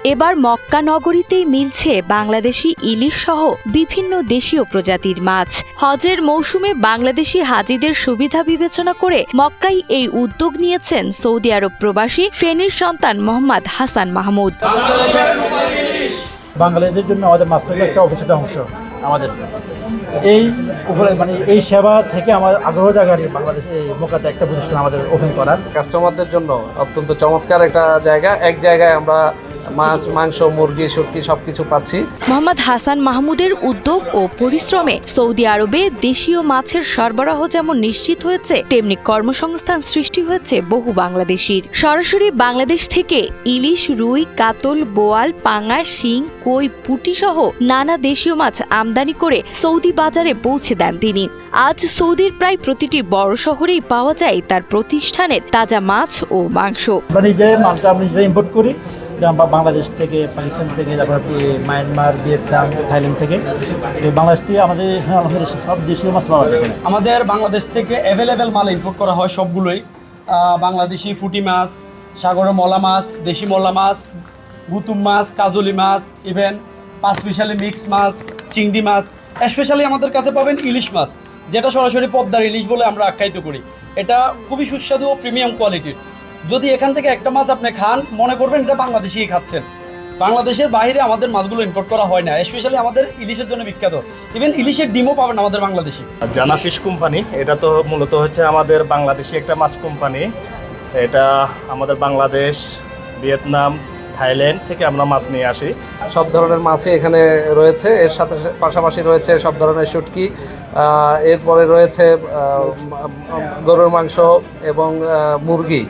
এবার মক্কা নগরীতেই মিলছে বাংলাদেশি ইলিশ সহ বিভিন্ন দেশীয় প্রজাতির মাছ। হজের মৌসুমে বাংলাদেশি হাজিদের সুবিধা বিবেচনা করে মক্কায় এই উদ্যোগ নিয়েছেন সৌদি আরব প্রবাসী ফেনীর সন্তান মোহাম্মদ হাসান মাহমুদ। বাঙালিদের জন্য আমাদের মাছটাকে একটা অপরিচিত অংশ। আমাদের এই উপরে এই সেবা থেকে আমার আগ্রহ জায়গায় বাংলাদেশ এই মক্কাতে একটা প্রতিষ্ঠান আমাদের ওপেন করার। কাস্টমারদের জন্য অত্যন্ত চমৎকার একটা জায়গা। এক জায়গায় আমরা মাছ, মাংস, মুরগি, শুটকি সবকিছু পাচ্ছি। মোহাম্মদ হাসান মাহমুদের উদ্যোগ ও পরিশ্রমে সৌদি আরবে দেশীয় মাছের সরবরাহ যেমন নিশ্চিত হয়েছে, তেমনি কর্মসংস্থান সৃষ্টি হয়েছে বহু বাংলাদেশির। সরাসরি বাংলাদেশ থেকে ইলিশ, রুই, কাতল, বোয়াল, পাঙাশ, শিং, কই, পুঁটি সহ নানা দেশীয় মাছ আমদানি করে সৌদি বাজারে পৌঁছে দেন তিনি। আজ সৌদির প্রায় প্রতিটি বড় শহরেই পাওয়া যায় তার প্রতিষ্ঠানের তাজা মাছ ও মাংস। আমরা ইম্পোর্ট করি, যেমন বাংলাদেশ থেকে, পাকিস্তান থেকে, তারপর মায়ানমার, ভিয়েতনাম, থাইল্যান্ড থেকে। বাংলাদেশ থেকে আমাদের সব দেশীয় মাছ পাওয়া যায়। আমাদের বাংলাদেশ থেকে অ্যাভেলেবেল মাল ইম্পোর্ট করা হয় সবগুলোই। বাংলাদেশি ফুটি মাছ, সাগরের মলা মাছ, দেশি মলা মাছ, গুতুম মাছ, কাজলি মাছ, ইভেন পাঁচমিশালি মিক্স মাছ, চিংড়ি মাছ। স্পেশালি আমাদের কাছে পাবেন ইলিশ মাছ, যেটা সরাসরি পদ্মার ইলিশ বলে আমরা আখ্যায়িত করি। এটা খুবই সুস্বাদু ও প্রিমিয়াম কোয়ালিটির। যদি এখান থেকে একটা মাছ আপনি খান, মনে করবেন এটা বাংলাদেশিই খাচ্ছেন। বাংলাদেশের বাইরে আমাদের মাছগুলো ইম্পোর্ট করা হয় না। স্পেশালি আমাদের ইলিশের জন্য বিখ্যাত। ইভেন ইলিশের ডিমও পাবেন আমাদের বাংলাদেশি। জানা ফিশ কোম্পানি, এটা তো মূলত হচ্ছে আমাদের বাংলাদেশি একটা মাছ কোম্পানি। এটা আমাদের বাংলাদেশ, ভিয়েতনাম, থাইল্যান্ড থেকে আমরা মাছ নিয়ে আসি। সব ধরনের মাছই এখানে রয়েছে। এর সাথে পাশাপাশি রয়েছে সব ধরনের শুটকি, এরপরে রয়েছে গরুর মাংস এবং মুরগি,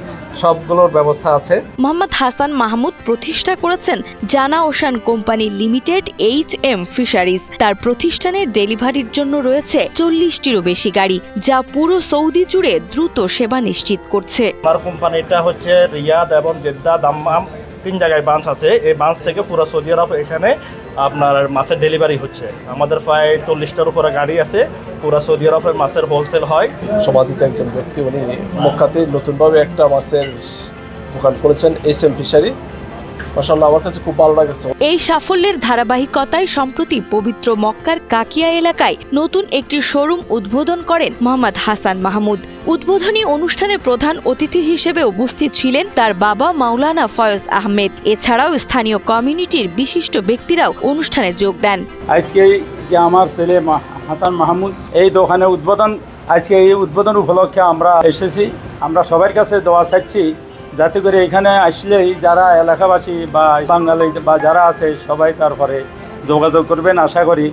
সবগুলোর ব্যবস্থা আছে। মোহাম্মদ হাসান মাহমুদ প্রতিষ্ঠা করেছেন জানা ocean company limited HM fisheries. তার প্রতিষ্ঠানের ডেলিভারির জন্য রয়েছে 40টিরও বেশি গাড়ি, যা পুরো সৌদি জুড়ে দ্রুত সেবা নিশ্চিত করছে। আমার কোম্পানিটা হচ্ছে রিয়াদ এবং জেদ্দা, দাম্মাম 3 জায়গায় ব্রাঞ্চ আছে। এই ব্রাঞ্চ থেকে পুরো সৌদি আরব এখানে আপনার মাছের ডেলিভারি হচ্ছে। আমাদের প্রায় 40টার উপরে গাড়ি আছে। পুরো সৌদি আরবের মাছের হোলসেল হয়। সমাধিত একজন ব্যক্তি, উনি মক্কাতে নতুনভাবে একটা মাছের দোকান করেছেন, HM ফিশারি। মাশাআল্লাহ, আমার কাছে খুব ভালো লাগছে। এই সাফল্যের ধারাবাহিকতায় সম্প্রতি পবিত্র মক্কার কাকিয়া এলাকায় নতুন একটি শোরুম উদ্বোধন করেন মোহাম্মদ হাসান মাহমুদ। উদ্বোধনী অনুষ্ঠানে প্রধান অতিথি হিসেবে উপস্থিত ছিলেন তার বাবা মাওলানা ফয়েজ আহমেদ। এছাড়াও স্থানীয় কমিউনিটির বিশিষ্ট ব্যক্তিরাও অনুষ্ঠানে যোগ দেন। আজকে যে আমার ছেলে হাসান মাহমুদ এই দোকানে আজকে এই উদ্বোধন উপলক্ষে আমরা এসেছি। আমরা সবার কাছে দোয়া চাচ্ছি, যাতে করে এখানে আসলেই যারা এলাকাবাসী বা বাঙালি বা যারা আছে সবাই তারপরে যোগাযোগ করবেন, আশা করি।